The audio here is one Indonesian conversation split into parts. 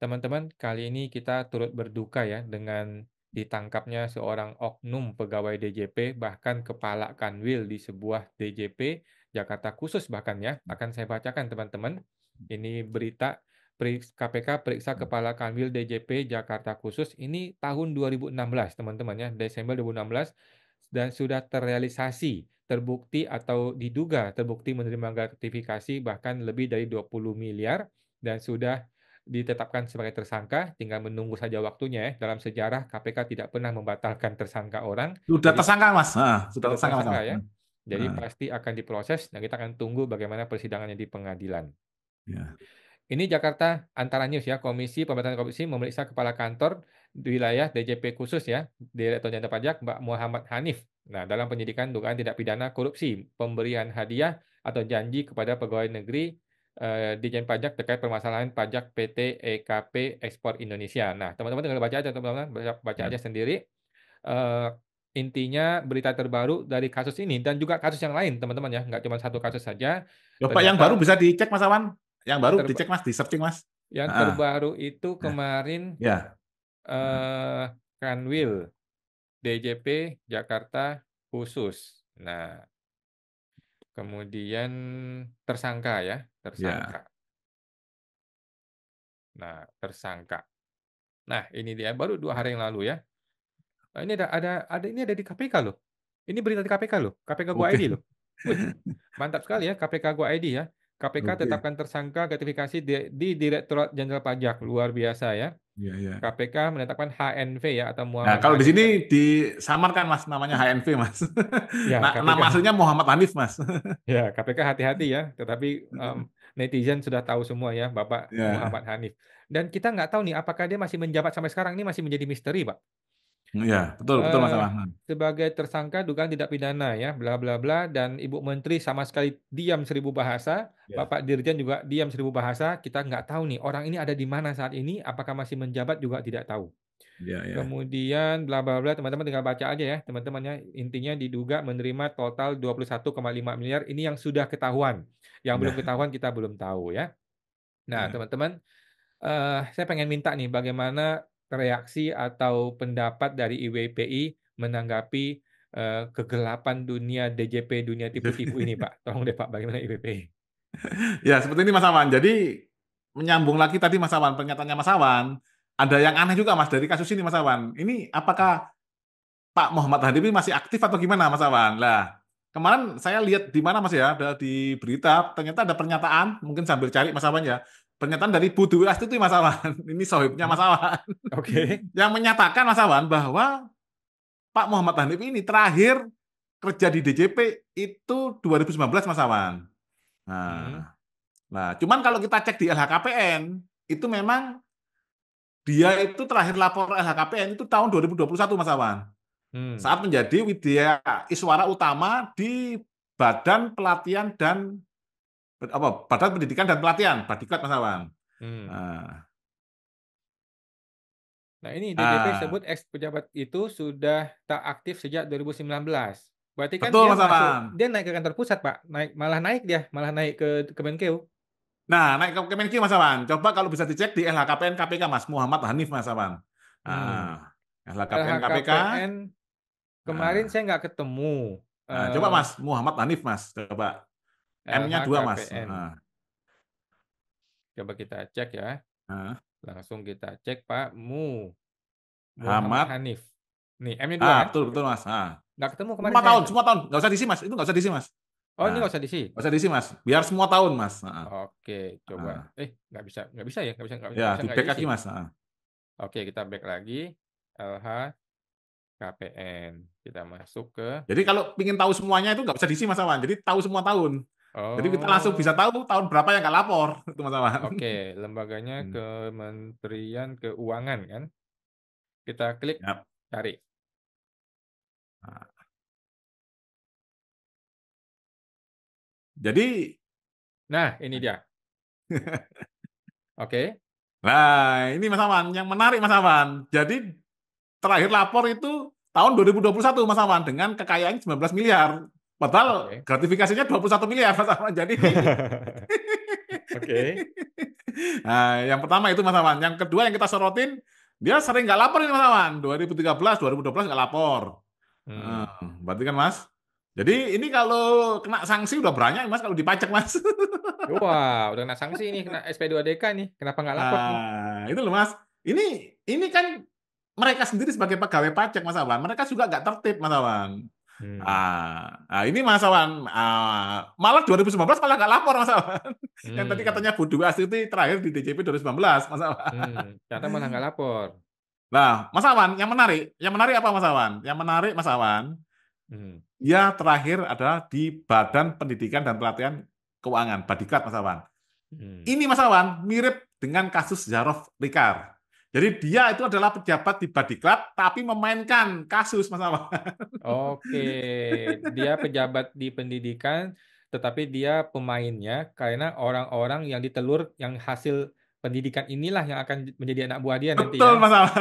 Teman-teman, kali ini kita turut berduka ya dengan ditangkapnya seorang oknum pegawai DJP, bahkan kepala kanwil di sebuah DJP Jakarta Khusus bahkan ya. Akan saya bacakan teman-teman. Ini berita KPK periksa kepala kanwil DJP Jakarta Khusus ini tahun 2016 teman-teman ya, Desember 2016 dan sudah terrealisasi, terbukti atau diduga terbukti menerima gratifikasi bahkan lebih dari 20 miliar dan sudah ditetapkan sebagai tersangka, tinggal menunggu saja waktunya ya. Dalam sejarah KPK tidak pernah membatalkan tersangka orang, Sudah jadi tersangka, Mas. Sudah sudah tersangka, Mas. tersangka ya. Jadi Nah, pasti akan diproses dan kita akan tunggu bagaimana persidangannya di pengadilan. ya. Ini Jakarta Antara News ya, Komisi Pemberantasan Korupsi memeriksa Kepala Kantor di wilayah DJP khusus ya, Direktur Jenderal Pajak Mbak Muhammad Hanif. Nah, dalam penyidikan dugaan tindak pidana korupsi, pemberian hadiah atau janji kepada pegawai negeri Ditjen Pajak terkait permasalahan pajak PT EKP Ekspor Indonesia. Nah, teman-teman tinggal baca aja, teman-teman baca Ya. aja sendiri. Eh, Intinya berita terbaru dari kasus ini dan juga kasus yang lain, teman-teman ya, nggak cuma satu kasus saja. Coba yang baru Ternyata bisa dicek, Mas Awan. Yang yang baru terbaru dicek, Mas, di searching, Mas. yang Nah, terbaru itu ya. kemarin Ya. Nah, eh, Kanwil DJP Jakarta Khusus. Nah, kemudian tersangka ya, tersangka. ya. Nah, tersangka. Nah, ini dia baru 2 hari yang lalu ya. Nah, ini ada di KPK loh. Ini berita di KPK loh, KPK Go Oke. ID loh. Wih, mantap sekali ya KPK Go ID ya. KPK Oke. tetapkan tersangka gratifikasi di Direktorat Jenderal Pajak, luar biasa ya. Ya, ya. KPK menetapkan HNV ya atau Nah, Muhammad kalau di Hanif sini dan disamarkan, Mas, namanya HNV, Mas. ya Nah, KPK nama aslinya Muhammad Hanif, Mas. ya KPK hati-hati ya. Tetapi netizen sudah tahu semua ya Bapak Ya. Muhammad Hanif. Dan kita nggak tahu nih apakah dia masih menjabat sampai sekarang ini masih menjadi misteri, Pak. Ya, betul, betul, Mas eh Awan. Sebagai tersangka dugaan tidak pidana ya, bla bla bla dan Ibu Menteri sama sekali diam 1.000 bahasa, Ya. Bapak Dirjen juga diam 1.000 bahasa. Kita nggak tahu nih orang ini ada di mana saat ini, apakah masih menjabat juga tidak tahu. Ya, ya. Kemudian bla bla bla teman-teman tinggal baca aja ya teman-teman ya. Intinya diduga menerima total 21,5 miliar ini yang sudah ketahuan. Yang belum Ya. ketahuan kita belum tahu ya. Nah, Ya. teman-teman saya pengen minta nih bagaimana reaksi atau pendapat dari IWPI menanggapi kegelapan dunia DJP, dunia tipu-tipu ini, Pak. Tolong deh, Pak, bagaimana IWPI? Ya, seperti ini, Mas Awan. Jadi, menyambung lagi tadi, Mas Awan, pernyataannya Mas Awan, ada yang aneh juga, Mas, dari kasus ini, Mas Awan. Ini apakah Pak Muhammad Hadi ini masih aktif atau gimana, Mas Awan? Lah, kemarin saya lihat di mana, Mas, ya, ada di berita, ternyata ada pernyataan, mungkin sambil cari, Mas Awan, ya, pernyataan dari Bu Dwi Astuti, Mas Awan. Ini sohibnya Mas Hmm? Awan. Oke. Yang menyatakan, Mas Awan, bahwa Pak Muhammad Hanif ini terakhir kerja di DJP itu 2019, Mas Awan. Hmm. Nah, cuman kalau kita cek di LHKPN, itu memang dia itu terakhir lapor LHKPN itu tahun 2021, Mas Awan. Hmm. Saat menjadi Widya Iswara Utama di Badan Pelatihan dan Badan Pendidikan dan Pelatihan, Badiklat, Mas Awan. Hmm. Nah, Nah, ini DJP nah, sebut ex pejabat itu sudah tak aktif sejak 2019. Berarti kan betul, dia Mas masuk, Awan. dia naik ke kantor pusat, Pak. Malah naik ke Kemenkeu. Nah, naik ke Kemenkeu, Mas Awan. Coba kalau bisa dicek di LHKPN KPK, Mas Muhammad Hanif, Mas Awan. Hmm. Nah, LHKPN KPK. LHKPN kemarin Nah, saya nggak ketemu. coba eh Mas Muhammad Hanif, Mas. Coba M-nya 2, Mas. LHKPN. Coba kita cek ya. Nah, Langsung kita cek Pak Muhammad Ahmad. Hanif. Nih, M-nya 2 kan? Betul, betul, Mas. Nggak ketemu kemarin Semua saya. tahun, semua tahun. Nggak usah diisi, Mas. Itu nggak usah diisi, Mas. Oh, ini Nah, nggak usah diisi. nggak usah diisi, Mas. Biar semua tahun, Mas. Oke, coba. Nggak bisa ya, Ya, nggak bisa di nggak back diisi. lagi, Mas. Oke, kita back lagi. LHKPN. Kita masuk ke. Jadi kalau ingin tahu semuanya itu nggak usah diisi, Mas Awan. Jadi tahu semua tahun. Jadi kita langsung bisa Oh, tahu tahun berapa yang nggak lapor, itu Mas Awan. oke. Lembaganya Hmm. Kementerian Keuangan kan? Kita klik Ya. cari. Nah, jadi, Nah, ini dia. Oke. nah ini Mas Awan, yang menarik Mas Awan. Jadi terakhir lapor itu tahun 2021 Mas Awan dengan kekayaan 19 miliar. Padahal Oke. gratifikasinya 21 miliar Mas Awan. Jadi Oke. Nah, yang pertama itu Mas Awan. Yang kedua yang kita sorotin, dia sering nggak lapor ini Mas Awan. 2013, 2012 nggak lapor. Nah, Hmm. berarti kan Mas. Jadi ini kalau kena sanksi udah banyak Mas kalau dipajak Mas. Wah, udah kena sanksi nih, kena SP2DK nih. Kenapa nggak lapor nih? Nah, itu loh Mas. Ini kan mereka sendiri sebagai pegawai pajak Mas Awan. Mereka juga nggak tertib Mas Awan. Hmm. Nah, ini Mas Awan. Malah 2019 malah nggak lapor Mas Awan. Yang tadi Hmm. katanya Budi Astuti terakhir di DJP 2019 Mas Awan. Ternyata malah nggak lapor. Nah, Mas Awan, yang menarik apa Mas Awan? Yang menarik Mas Awan, Hmm. ya terakhir adalah di Badan Pendidikan dan Pelatihan Keuangan, Badiklat Mas Awan. Hmm. Ini Mas Awan mirip dengan kasus Zarof Rikar. Jadi dia itu adalah pejabat di Badiklat tapi memainkan kasus Mas Awan. Oke, dia pejabat di pendidikan, tetapi dia pemainnya karena orang-orang yang ditelur, yang hasil pendidikan inilah yang akan menjadi anak buah dia nanti ya. Betul Mas Awan.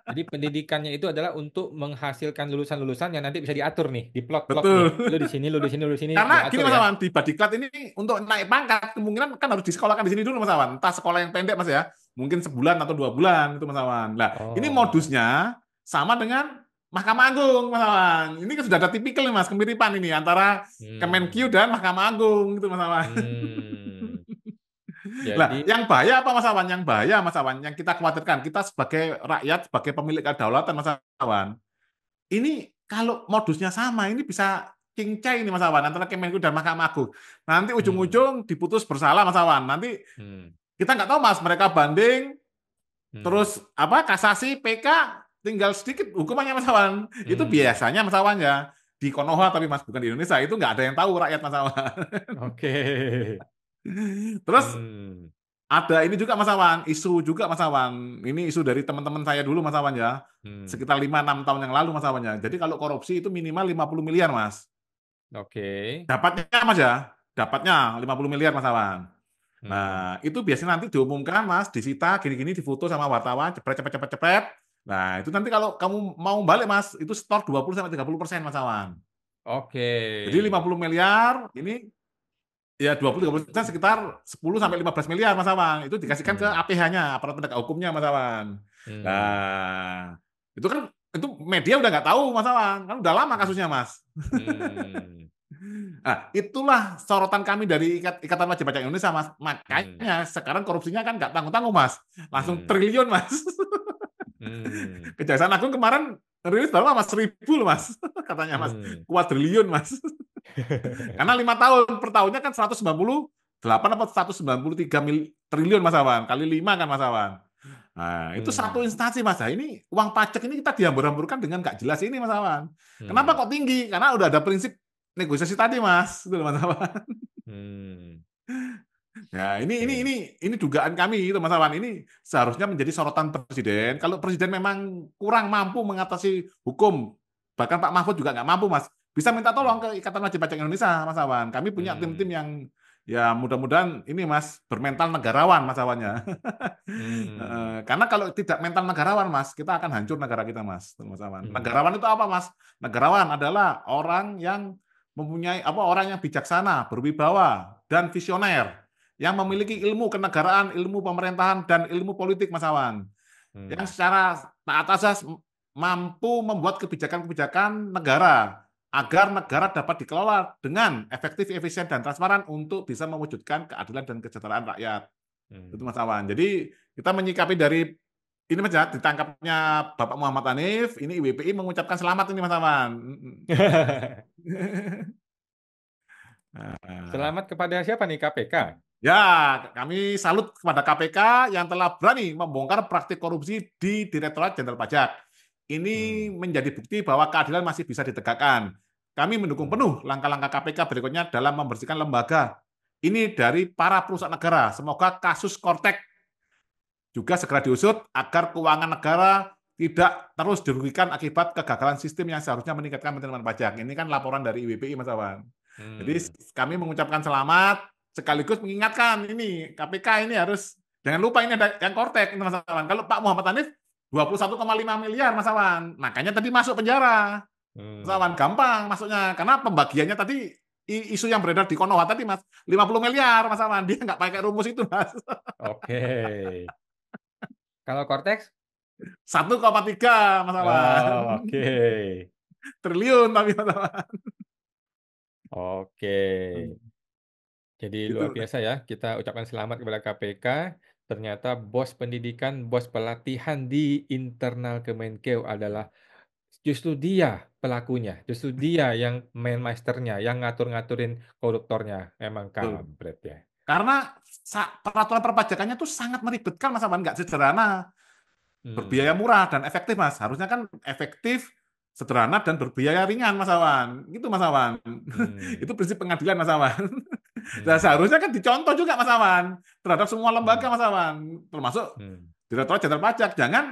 Jadi pendidikannya itu adalah untuk menghasilkan lulusan-lulusan yang nanti bisa diatur nih, diplot-plot nih. Betul. Lu di sini, lu di sini, lu di sini, Karena gini diatur Mas ya. Awan, di Badiklat ini untuk naik pangkat kemungkinan kan harus disekolahkan di sini dulu Mas Awan. Entah sekolah yang pendek Mas ya, mungkin sebulan atau 2 bulan itu Mas Awan. Nah, ini Oh. modusnya sama dengan Mahkamah Agung Mas Awan. Ini kan sudah ada tipikal nih Mas, kemiripan ini antara Kemenkyu Hmm. dan Mahkamah Agung gitu Mas Awan. Hmm. Lah, Jadi, yang bahaya apa Mas Awan? Yang bahaya Mas Awan, yang kita khawatirkan kita sebagai rakyat, sebagai pemilik kedaulatan Mas Awan. Ini kalau modusnya sama, ini bisa cincai ini Mas Awan antara Kemenku dan Mahkamah Agung. Nanti hmm. ujung-ujung diputus bersalah Mas Awan. Nanti Hmm. kita nggak tahu Mas, mereka banding, Hmm. terus apa kasasi, PK, tinggal sedikit hukumannya Mas Awan. Itu Hmm. biasanya Mas Awan ya di Konoha tapi Mas bukan di Indonesia. Itu nggak ada yang tahu rakyat Mas Awan. Oke. Terus Hmm. ada ini juga Mas Awan, isu juga Mas Awan. Ini isu dari teman-teman saya dulu Mas Awan ya. Hmm. Sekitar 5-6 tahun yang lalu Mas Awan ya. Jadi kalau korupsi itu minimal 50 miliar Mas. Oke. Dapatnya Mas ya, dapatnya 50 miliar Mas Awan. Hmm. Nah, itu biasanya nanti diumumkan Mas, disita gini-gini difoto sama wartawan, cepet cepet cepet cepet. Nah, itu nanti kalau kamu mau balik Mas, itu setor 20-30% Mas Awan. Oke. Jadi 50 miliar ini ya 20-30% sekitar 10-15 miliar Mas Awan. Itu dikasihkan ke Hmm. APH-nya, aparat penegak hukumnya Mas Awan. Hmm. Nah, itu kan itu media udah nggak tahu Mas Awan, kan udah lama kasusnya Mas. Hmm. Nah, itulah sorotan kami dari Ikatan Wajib Pajak Indonesia, Mas. Hmm. Makanya sekarang korupsinya kan nggak tanggung-tanggung, Mas. Langsung Hmm. triliun, Mas. Hmm. Kejaksaan Agung kemarin rilis berapa, Mas? 1.000 loh, Mas. Katanya, Mas. Hmm. Kuadriliun, Mas. Karena 5 tahun, per tahunnya kan 198 atau 193 triliun, Mas Awan. Kali 5 kan, Mas Awan. Nah, itu satu Hmm. instansi, Mas. Nah, ini uang pajak ini kita dihambur-hamburkan dengan nggak jelas ini, Mas Awan. Kenapa Hmm. kok tinggi? Karena udah ada prinsip negosiasi tadi, Mas. Itu loh, Mas Awan. Hmm. Ya, Oke. ini dugaan kami itu Mas Awan. Ini seharusnya menjadi sorotan presiden. Kalau presiden memang kurang mampu mengatasi hukum, bahkan Pak Mahfud juga nggak mampu, Mas. Bisa minta tolong Hmm. ke Ikatan Wajib Pajak Indonesia, Mas Awan. Kami punya tim-tim Hmm. yang ya mudah-mudahan ini Mas bermental negarawan, Mas Awannya. Hmm. Karena kalau tidak mental negarawan, Mas, kita akan hancur negara kita, Mas. Mas Awan. Hmm. Negarawan itu apa, Mas? Negarawan adalah orang yang mempunyai apa orang yang bijaksana, berwibawa, dan visioner yang memiliki Hmm. ilmu kenegaraan, ilmu pemerintahan, dan ilmu politik, Mas Awan. Hmm. Yang secara taat asas mampu membuat kebijakan-kebijakan negara agar negara dapat dikelola dengan efektif, efisien, dan transparan untuk bisa mewujudkan keadilan dan kesejahteraan rakyat. Itu Hmm. Mas Awan. Jadi kita menyikapi dari ini Mas ya, ditangkapnya Bapak Muhammad Hanif, ini IWPI mengucapkan selamat ini Mas Awan. Nah, Selamat kepada siapa nih, KPK? ya, kami salut kepada KPK yang telah berani membongkar praktik korupsi di Direktorat Jenderal Pajak. Ini Hmm. menjadi bukti bahwa keadilan masih bisa ditegakkan. Kami mendukung Hmm. penuh langkah-langkah KPK berikutnya dalam membersihkan lembaga ini dari para perusahaan negara. Semoga kasus Kortek juga segera diusut agar keuangan negara tidak terus dirugikan akibat kegagalan sistem yang seharusnya meningkatkan penerimaan pajak. Ini kan laporan dari IWPI, Mas Awan. Jadi Hmm. kami mengucapkan selamat sekaligus mengingatkan ini KPK ini harus jangan lupa ini ada yang Kortek, Mas Awan. Kalau Pak Muhammad Hanif 21,5 miliar, Mas Awan. Makanya tadi masuk penjara. Mas Hmm. Awan gampang masuknya karena pembagiannya tadi isu yang beredar di Konoha tadi, Mas. 50 miliar, Mas Awan. Dia nggak pakai rumus itu, Mas. Oke. Kalau Cortex? 1,3, Mas Awan. Oh, oke. Triliun tapi, Mas Awan. Oke. Jadi luar Gitu. biasa ya, kita ucapkan selamat kepada KPK. Ternyata bos pendidikan, bos pelatihan di internal Kemenkeu adalah justru dia pelakunya, justru dia yang main masternya, yang ngatur-ngaturin koruptornya. Emang Betul. kampret ya. Karena peraturan perpajakannya tuh sangat meribetkan, Mas Awan. Nggak sederhana. Berbiaya Hmm, murah dan efektif, Mas. Harusnya kan efektif, sederhana, dan berbiaya ringan, Mas Awan. Gitu, Mas Awan. hmm, Itu prinsip pengadilan, Mas Awan. Nah, hmm, seharusnya kan dicontoh juga, Mas Awan, terhadap semua lembaga, hmm, Mas Awan, termasuk hmm, Direktorat Jenderal Pajak. Jangan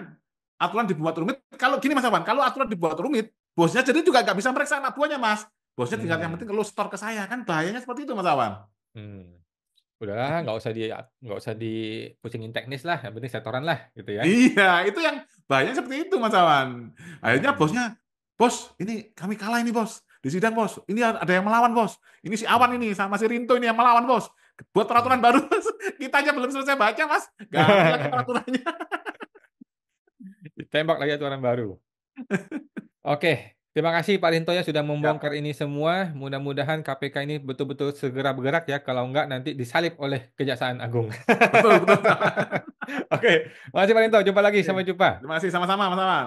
aturan dibuat rumit. Kalau gini, Mas Awan, kalau aturan dibuat rumit, bosnya jadi juga nggak bisa meriksa anak buahnya, Mas. Bosnya tinggal yang penting hmm, kalau store ke saya, kan bahayanya seperti itu, Mas Awan. hmm. Udahlah, nggak usah dipusingin teknis lah, yang penting setoran lah, gitu ya. Iya, itu yang bahayanya seperti itu, Mas Awan. Akhirnya Hmm, bosnya, bos, ini kami kalah ini, bos. Di sidang, bos. Ini ada yang melawan, bos. Ini si Awan hmm, ini sama si Rinto ini yang melawan, bos. Buat peraturan hmm. baru, Mas. Kita aja belum selesai baca, Mas. Ganti lagi peraturannya. Ditembak lagi aturan baru. Oke, terima kasih Pak Rinto ya sudah Ya, membongkar ini semua. Mudah-mudahan KPK ini betul-betul segera bergerak ya. Kalau enggak nanti disalib oleh Kejaksaan Agung. betul, betul, Mas Awan. Oke, makasih Pak Rinto. Jumpa lagi. Oke. Sampai jumpa. Terima kasih sama-sama, Mas Awan.